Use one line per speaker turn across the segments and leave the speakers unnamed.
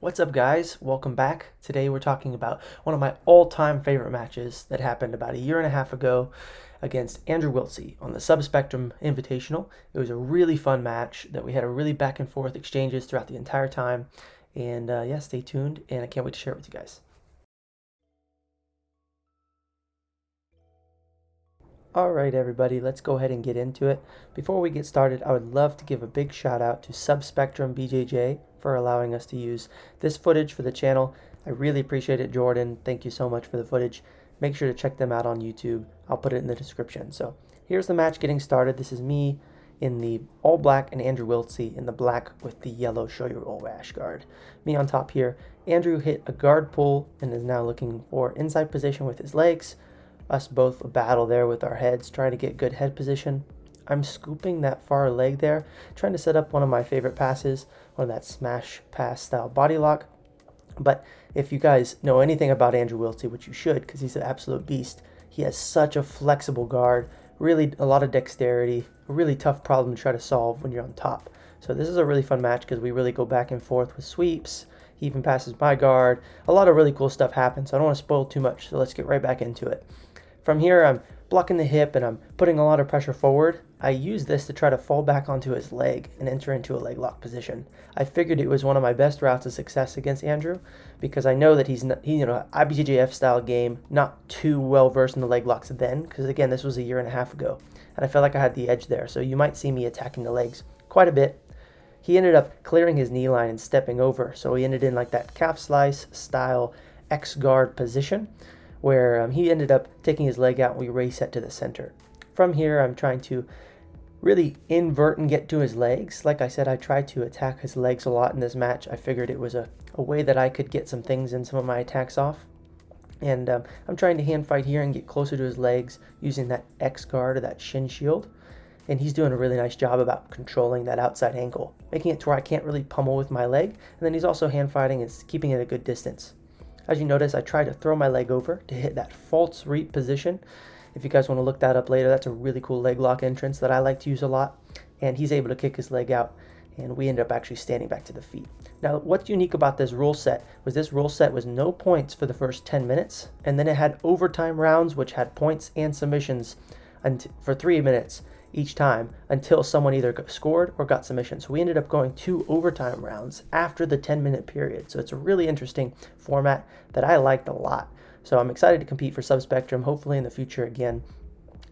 What's up, guys? Welcome back. Today we're talking about one of my all-time favorite matches that happened about a year and a half ago against Andrew Wiltse on the Subspectrum Invitational. It was a really fun match that we had a really back and forth exchanges throughout the entire time. And yeah, stay tuned, and I can't wait to share it with you guys. All right, everybody, let's go ahead and get into it. Before we get started, I would love to give a big shout out to Subspectrum BJJ for allowing us to use this footage for the channel. I really appreciate it, Jordan. Thank you so much for the footage. Make sure to check them out on YouTube. I'll put it in the description. So here's the match getting started. This is me in the all black and Andrew Wiltse in the black with the yellow show your old rash guard. Me on top here. Andrew hit a guard pull and is now looking for inside position with his legs. Us both a battle there with our heads, trying to get good head position. I'm scooping that far leg there, trying to set up one of my favorite passes, one of that smash pass style body lock. But if you guys know anything about Andrew Wiltse, which you should, because he's an absolute beast, he has such a flexible guard, really a lot of dexterity, a really tough problem to try to solve when you're on top. So this is a really fun match because we really go back and forth with sweeps. He even passes my guard. A lot of really cool stuff happens, so I don't want to spoil too much, so let's get right back into it. From here, I'm blocking the hip and I'm putting a lot of pressure forward. I use this to try to fall back onto his leg and enter into a leg lock position. I figured it was one of my best routes of success against Andrew because I know that he's not, IBJJF style game, not too well versed in the leg locks then, because again, this was a year and a half ago, and I felt like I had the edge there. So you might see me attacking the legs quite a bit. He ended up clearing his knee line and stepping over, so he ended in like that calf slice style X guard position, where he ended up taking his leg out and we reset to the center. From here, I'm trying to really invert and get to his legs. Like I said, I tried to attack his legs a lot in this match. I figured it was a way that I could get some things in some of my attacks off. And I'm trying to hand fight here and get closer to his legs using that X guard or that shin shield. And he's doing a really nice job about controlling that outside ankle, making it to where I can't really pummel with my leg. And then he's also hand fighting and keeping it at a good distance. As you notice, I try to throw my leg over to hit that false reap position. If you guys want to look that up later, that's a really cool leg lock entrance that I like to use a lot. And he's able to kick his leg out, and we end up actually standing back to the feet. Now, what's unique about this rule set was no points for the first 10 minutes, and then it had overtime rounds, which had points and submissions for 3 minutes each time until someone either scored or got submission. So we ended up going 2 overtime rounds after the 10-minute period. So it's a really interesting format that I liked a lot. So I'm excited to compete for Subspectrum, hopefully in the future again.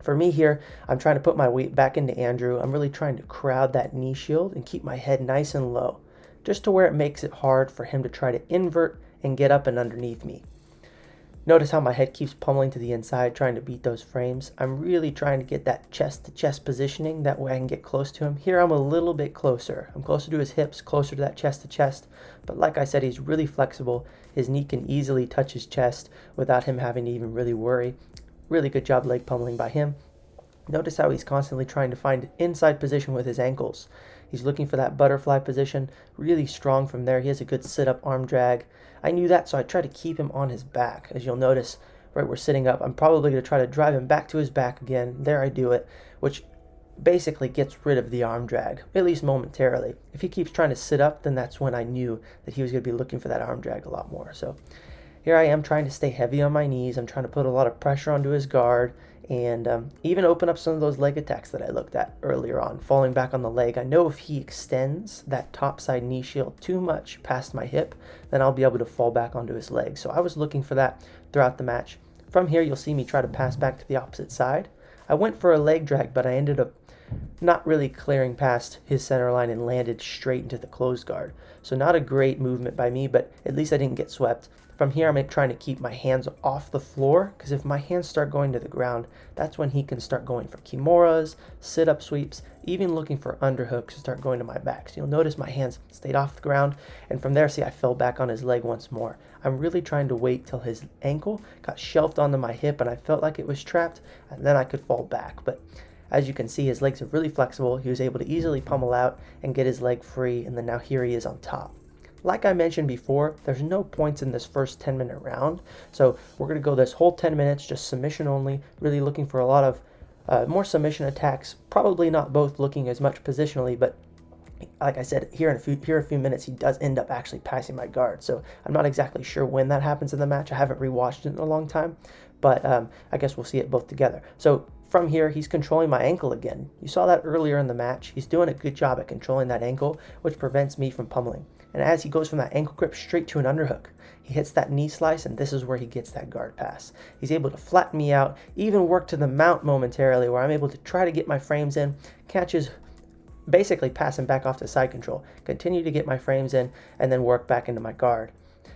For me here, I'm trying to put my weight back into Andrew. I'm really trying to crowd that knee shield and keep my head nice and low, just to where it makes it hard for him to try to invert and get up and underneath me. Notice how my head keeps pummeling to the inside, trying to beat those frames. I'm really trying to get that chest-to-chest positioning. That way I can get close to him. Here I'm a little bit closer. I'm closer to his hips, closer to that chest-to-chest. But like I said, he's really flexible. His knee can easily touch his chest without him having to even really worry. Really good job leg pummeling by him. Notice how he's constantly trying to find inside position with his ankles. He's looking for that butterfly position, really strong from there. He has a good sit-up arm drag. I knew that, so I tried to keep him on his back. As you'll notice, right, we're sitting up. I'm probably going to try to drive him back to his back again. There I do it, which basically gets rid of the arm drag, at least momentarily. If he keeps trying to sit up, then that's when I knew that he was going to be looking for that arm drag a lot more. So here I am trying to stay heavy on my knees. I'm trying to put a lot of pressure onto his guard and even open up some of those leg attacks that I looked at earlier on, falling back on the leg. I know if he extends that top side knee shield too much past my hip, then I'll be able to fall back onto his leg. So I was looking for that throughout the match. From here, you'll see me try to pass back to the opposite side. I went for a leg drag, but I ended up not really clearing past his center line and landed straight into the closed guard. So not a great movement by me, but at least I didn't get swept. From here, I'm trying to keep my hands off the floor, because if my hands start going to the ground, that's when he can start going for kimuras, sit-up sweeps, even looking for underhooks to start going to my back. So you'll notice my hands stayed off the ground, and from there, see, I fell back on his leg once more. I'm really trying to wait till his ankle got shelved onto my hip, and I felt like it was trapped, and then I could fall back. But as you can see, his legs are really flexible. He was able to easily pummel out and get his leg free, and then now here he is on top. Like I mentioned before, there's no points in this first 10-minute round, so we're going to go this whole 10 minutes just submission only, really looking for a lot of more submission attacks, probably not both looking as much positionally, but like I said, here in a few minutes, he does end up actually passing my guard. So I'm not exactly sure when that happens in the match. I haven't rewatched it in a long time, but I guess we'll see it both together. So from here, he's controlling my ankle again. You saw that earlier in the match. He's doing a good job at controlling that ankle, which prevents me from pummeling. And as he goes from that ankle grip straight to an underhook, he hits that knee slice, and this is where he gets that guard pass. He's able to flatten me out, even work to the mount momentarily, where I'm able to try to get my frames in, catches, basically passing back off to side control, continue to get my frames in, and then work back into my guard.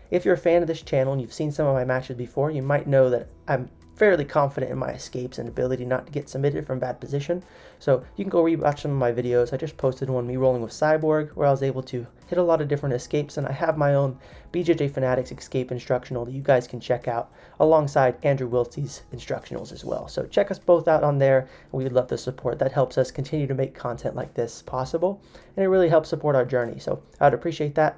If you're a fan of this channel and you've seen some of my matches before, you might know that I'm fairly confident in my escapes and ability not to get submitted from bad position. So you can go rewatch some of my videos. I just posted one, me rolling with Cyborg, where I was able to hit a lot of different escapes, and I have my own BJJ Fanatics escape instructional that you guys can check out alongside Andrew Wiltse's instructionals as well. So check us both out on there. We would love the support. That helps us continue to make content like this possible, and it really helps support our journey. So I would appreciate that.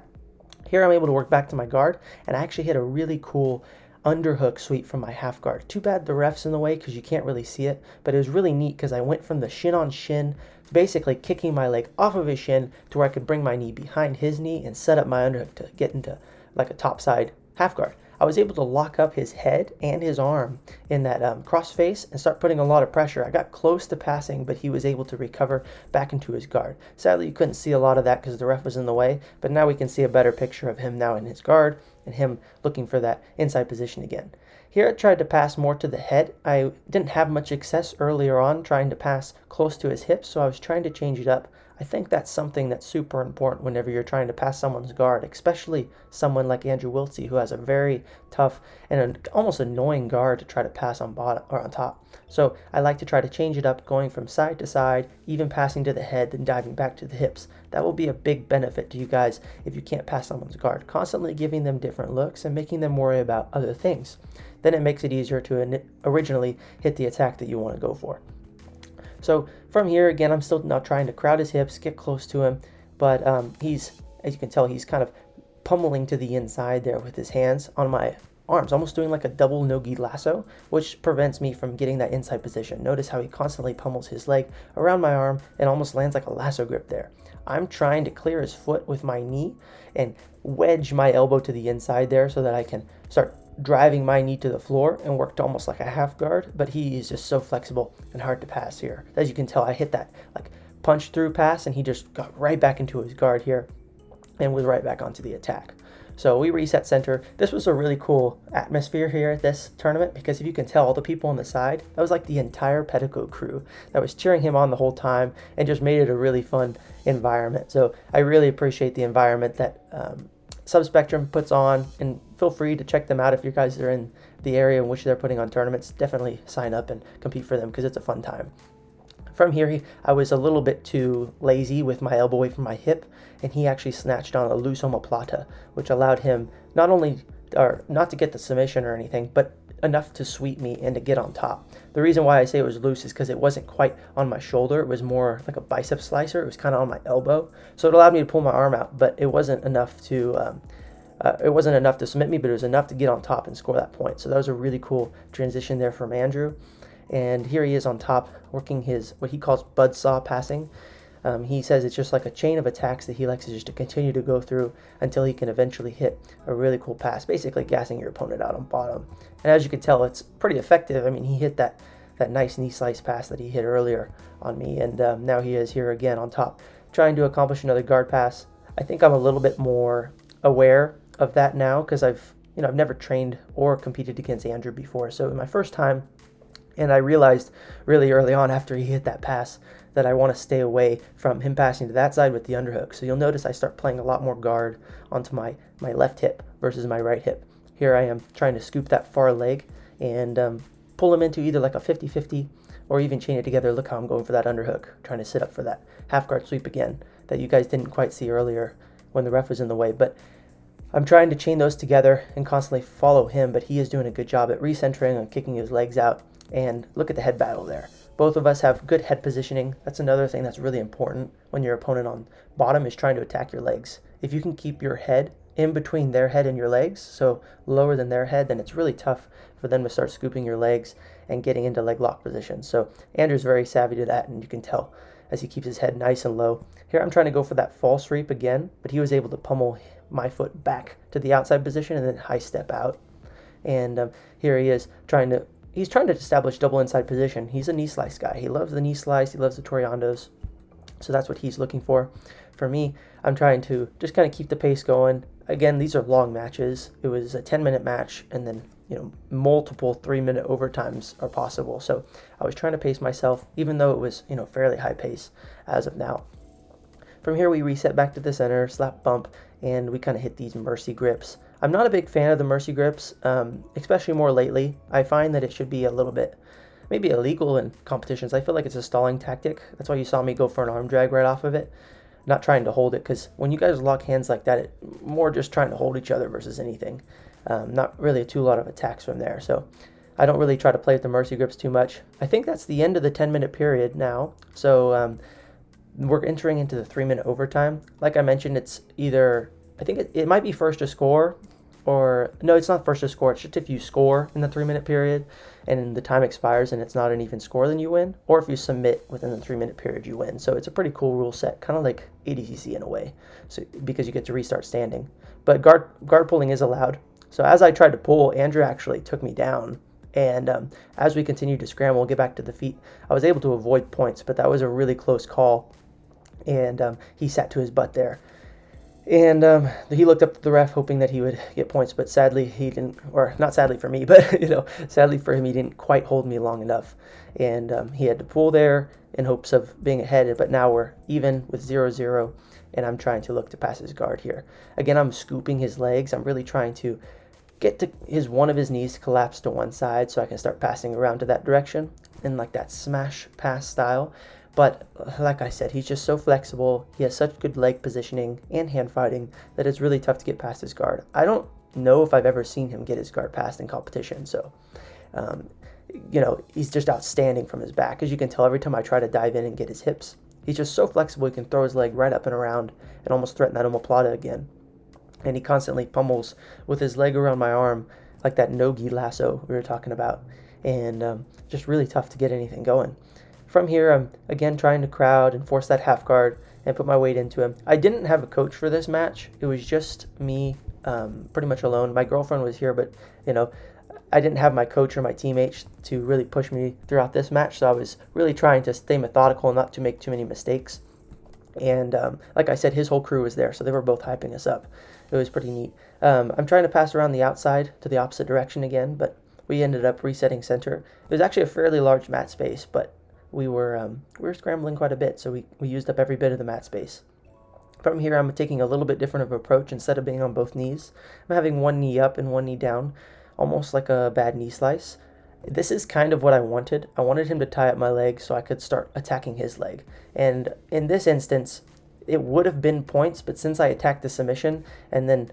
Here I'm able to work back to my guard, and I actually hit a really cool underhook sweep from my half guard. Too bad the ref's in the way because you can't really see it, but it was really neat because I went from the shin on shin, basically kicking my leg off of his shin to where I could bring my knee behind his knee and set up my underhook to get into like a topside half guard. I was able to lock up his head and his arm in that cross face and start putting a lot of pressure. I got close to passing, but he was able to recover back into his guard. Sadly, you couldn't see a lot of that because the ref was in the way, but now we can see a better picture of him now in his guard and him looking for that inside position again. Here I tried to pass more to the head. I didn't have much success earlier on trying to pass close to his hips, so I was trying to change it up. I think that's something that's super important whenever you're trying to pass someone's guard, especially someone like Andrew Wiltse, who has a very tough and an almost annoying guard to try to pass on bottom or on top. So I like to try to change it up, going from side to side, even passing to the head, then diving back to the hips. That will be a big benefit to you guys if you can't pass someone's guard. Constantly giving them different looks and making them worry about other things. Then it makes it easier to originally hit the attack that you want to go for. So from here, again, I'm still now trying to crowd his hips, get close to him, but he's, as you can tell, he's kind of pummeling to the inside there with his hands on my arms, almost doing like a double no-gi lasso, which prevents me from getting that inside position. Notice how he constantly pummels his leg around my arm and almost lands like a lasso grip there. I'm trying to clear his foot with my knee and wedge my elbow to the inside there so that I can start driving my knee to the floor and worked almost like a half guard, but he is just so flexible and hard to pass here. As you can tell, I hit that like punch through pass and he just got right back into his guard here and was right back onto the attack. So we reset center. This was a really cool atmosphere here at this tournament because if you can tell, all the people on the side, that was like the entire Pedigo crew that was cheering him on the whole time and just made it a really fun environment. So I really appreciate the environment that Subspectrum puts on, and feel free to check them out if you guys are in the area in which they're putting on tournaments. Definitely sign up and compete for them because it's a fun time. From here, I was a little bit too lazy with my elbow away from my hip, and he actually snatched on a loose omoplata, which allowed him not only, or not to get the submission or anything, but enough to sweep me and to get on top. The reason why I say it was loose is because it wasn't quite on my shoulder. It was more like a bicep slicer. It was kind of on my elbow, so it allowed me to pull my arm out, but it wasn't enough to submit me, but it was enough to get on top and score that point. So that was a really cool transition there from Andrew. And here he is on top working his what he calls buzzsaw passing. He says it's just like a chain of attacks that he likes to just to continue to go through until he can eventually hit a really cool pass, basically gassing your opponent out on bottom. And as you can tell, it's pretty effective. I mean, he hit that nice knee slice pass that he hit earlier on me, and now he is here again on top, trying to accomplish another guard pass. I think I'm a little bit more aware of that now because I've never trained or competed against Andrew before. So my first time, and I realized really early on after he hit that pass that I want to stay away from him passing to that side with the underhook. So you'll notice I start playing a lot more guard onto my left hip versus my right hip. Here I am trying to scoop that far leg and pull him into either like a 50-50 or even chain it together. Look how I'm going for that underhook, trying to sit up for that half guard sweep again that you guys didn't quite see earlier when the ref was in the way. But I'm trying to chain those together and constantly follow him, but he is doing a good job at recentering and kicking his legs out. And look at the head battle there. Both of us have good head positioning. That's another thing that's really important when your opponent on bottom is trying to attack your legs. If you can keep your head in between their head and your legs, so lower than their head, then it's really tough for them to start scooping your legs and getting into leg lock positions. So Andrew's very savvy to that, and you can tell as he keeps his head nice and low. Here I'm trying to go for that false reap again, but he was able to pummel my foot back to the outside position and then high step out. And here he is he's trying to establish double inside position. He's a knee slice guy. He loves the knee slice. He loves the Toriandos. So that's what he's looking for. For me, I'm trying to just kind of keep the pace going. Again, these are long matches. It was a 10-minute match, and then multiple 3-minute overtimes are possible. So I was trying to pace myself, even though it was fairly high pace as of now. From here, we reset back to the center, slap bump, and we kind of hit these mercy grips. I'm not a big fan of the mercy grips, especially more lately. I find that it should be a little bit maybe illegal in competitions. I feel like it's a stalling tactic. That's why you saw me go for an arm drag right off of it, not trying to hold it, because when you guys lock hands like that, it's more just trying to hold each other versus anything. Not really a lot of attacks from there. So I don't really try to play with the mercy grips too much. I think that's the end of the 10-minute period now. So we're entering into the 3-minute overtime. Like I mentioned, it's either, I think it might be first to score, or no, it's not first to score. It's just if you score in the 3-minute period and the time expires and it's not an even score, then you win. Or if you submit within the 3-minute period, you win. So it's a pretty cool rule set, kind of like ADCC in a way, so because you get to restart standing. But guard pulling is allowed. So as I tried to pull, Andrew actually took me down. And as we continued to scramble and get back to the feet, I was able to avoid points, but that was a really close call. And he sat to his butt there. And he looked up to the ref hoping that he would get points, but sadly he didn't, or not sadly for me, but sadly for him, he didn't quite hold me long enough. And he had to pull there in hopes of being ahead, but now we're even with 0-0, and I'm trying to look to pass his guard here. Again, I'm scooping his legs. I'm really trying to get to one of his knees to collapse to one side so I can start passing around to that direction in like that smash pass style. But like I said, he's just so flexible. He has such good leg positioning and hand fighting that it's really tough to get past his guard. I don't know if I've ever seen him get his guard passed in competition. So, he's just outstanding from his back. As you can tell, every time I try to dive in and get his hips, he's just so flexible. He can throw his leg right up and around and almost threaten that omoplata again. And he constantly pummels with his leg around my arm like that no-gi lasso we were talking about. And just really tough to get anything going. From here, I'm again trying to crowd and force that half guard and put my weight into him. I didn't have a coach for this match. It was just me, pretty much alone. My girlfriend was here, but I didn't have my coach or my teammates to really push me throughout this match. So I was really trying to stay methodical and not to make too many mistakes. And like I said, his whole crew was there, so they were both hyping us up. It was pretty neat. I'm trying to pass around the outside to the opposite direction again, but we ended up resetting center. It was actually a fairly large mat space, but we were scrambling quite a bit, so we used up every bit of the mat space. From here, I'm taking a little bit different of an approach. Instead of being on both knees, I'm having one knee up and one knee down, almost like a bad knee slice. This is kind of what I wanted. I wanted him to tie up my leg so I could start attacking his leg. And in this instance, it would have been points, but since I attacked the submission and then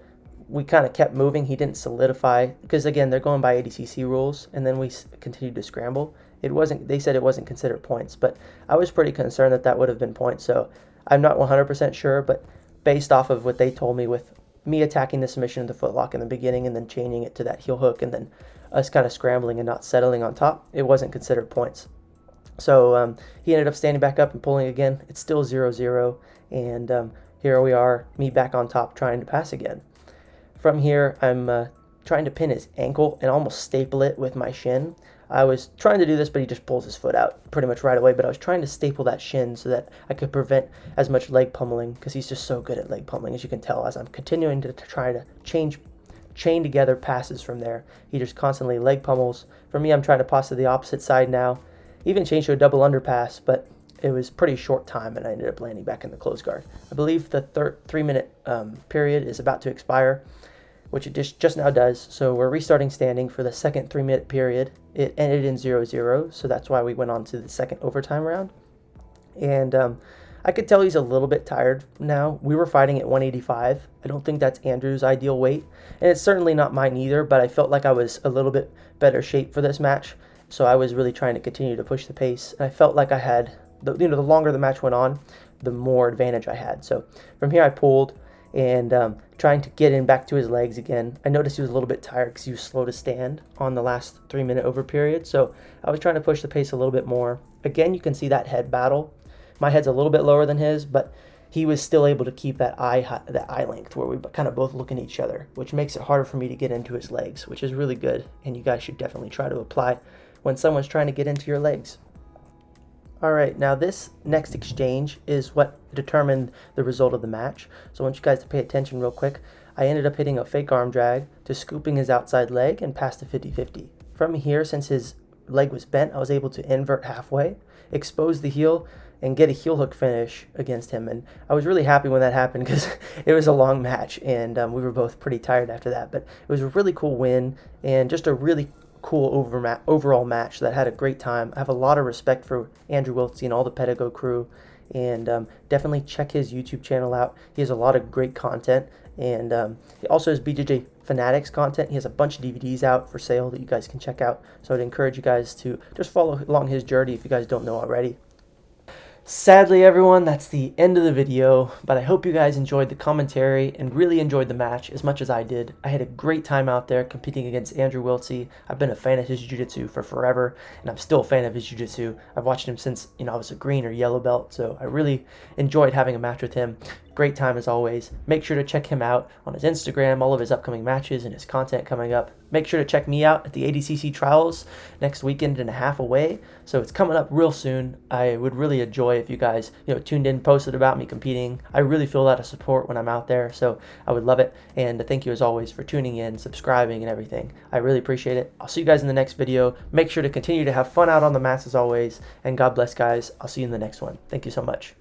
we kind of kept moving, he didn't solidify, because again, they're going by ADCC rules, and then we continued to scramble. They said it wasn't considered points, but I was pretty concerned that would have been points. So I'm not 100% sure, but based off of what they told me with me attacking the submission of the footlock in the beginning and then changing it to that heel hook and then us kind of scrambling and not settling on top, it wasn't considered points. So he ended up standing back up and pulling again. It's still 0-0, and here we are, me back on top trying to pass again. From here, I'm trying to pin his ankle and almost staple it with my shin. I was trying to do this, but he just pulls his foot out pretty much right away. But I was trying to staple that shin so that I could prevent as much leg pummeling, because he's just so good at leg pummeling, as you can tell, as I'm continuing to try to chain together passes from there. He just constantly leg pummels. For me, I'm trying to pass to the opposite side now. Even changed to a double underpass, but it was pretty short time, and I ended up landing back in the close guard. I believe the 3-minute period is about to expire, which it just now does. So we're restarting standing for the second 3-minute period. It ended in 0-0, so that's why we went on to the second overtime round. And I could tell he's a little bit tired now. We were fighting at 185. I don't think that's Andrew's ideal weight, and it's certainly not mine either, but I felt like I was a little bit better shape for this match, so I was really trying to continue to push the pace. And I felt like I had, the longer the match went on, the more advantage I had. So from here I pulled, and trying to get in back to his legs again. I noticed he was a little bit tired because he was slow to stand on the last 3-minute over period, so I was trying to push the pace a little bit more. Again, you can see that head battle My head's a little bit lower than his, but he was still able to keep that eye length where we kind of both looking at each other, which makes it harder for me to get into his legs, which is really good. And you guys should definitely try to apply when someone's trying to get into your legs. All right, now this next exchange is what determined the result of the match. So I want you guys to pay attention real quick. I ended up hitting a fake arm drag to scooping his outside leg and past the 50-50. From here, since his leg was bent, I was able to invert halfway, expose the heel, and get a heel hook finish against him. And I was really happy when that happened because it was a long match, and we were both pretty tired after that. But it was a really cool win and just a really cool overall match that I had a great time. I have a lot of respect for Andrew Wiltse and all the Pedigo crew, and definitely check his YouTube channel out. He has a lot of great content, and he also has BJJ Fanatics content. He has a bunch of DVDs out for sale that you guys can check out. So I'd encourage you guys to just follow along his journey if you guys don't know already. Sadly, everyone, that's the end of the video, but I hope you guys enjoyed the commentary and really enjoyed the match as much as I did. I had a great time out there competing against Andrew Wiltse. I've been a fan of his jiu-jitsu for forever, and I'm still a fan of his jiu-jitsu. I've watched him since, I was a green or yellow belt, so I really enjoyed having a match with him. Great time as always. Make sure to check him out on his Instagram, all of his upcoming matches and his content coming up. Make sure to check me out at the ADCC Trials next weekend and a half away. So it's coming up real soon. I would really enjoy if you guys, tuned in, posted about me competing. I really feel that of support when I'm out there, so I would love it. And thank you as always for tuning in, subscribing, and everything. I really appreciate it. I'll see you guys in the next video. Make sure to continue to have fun out on the mats as always. And God bless, guys. I'll see you in the next one. Thank you so much.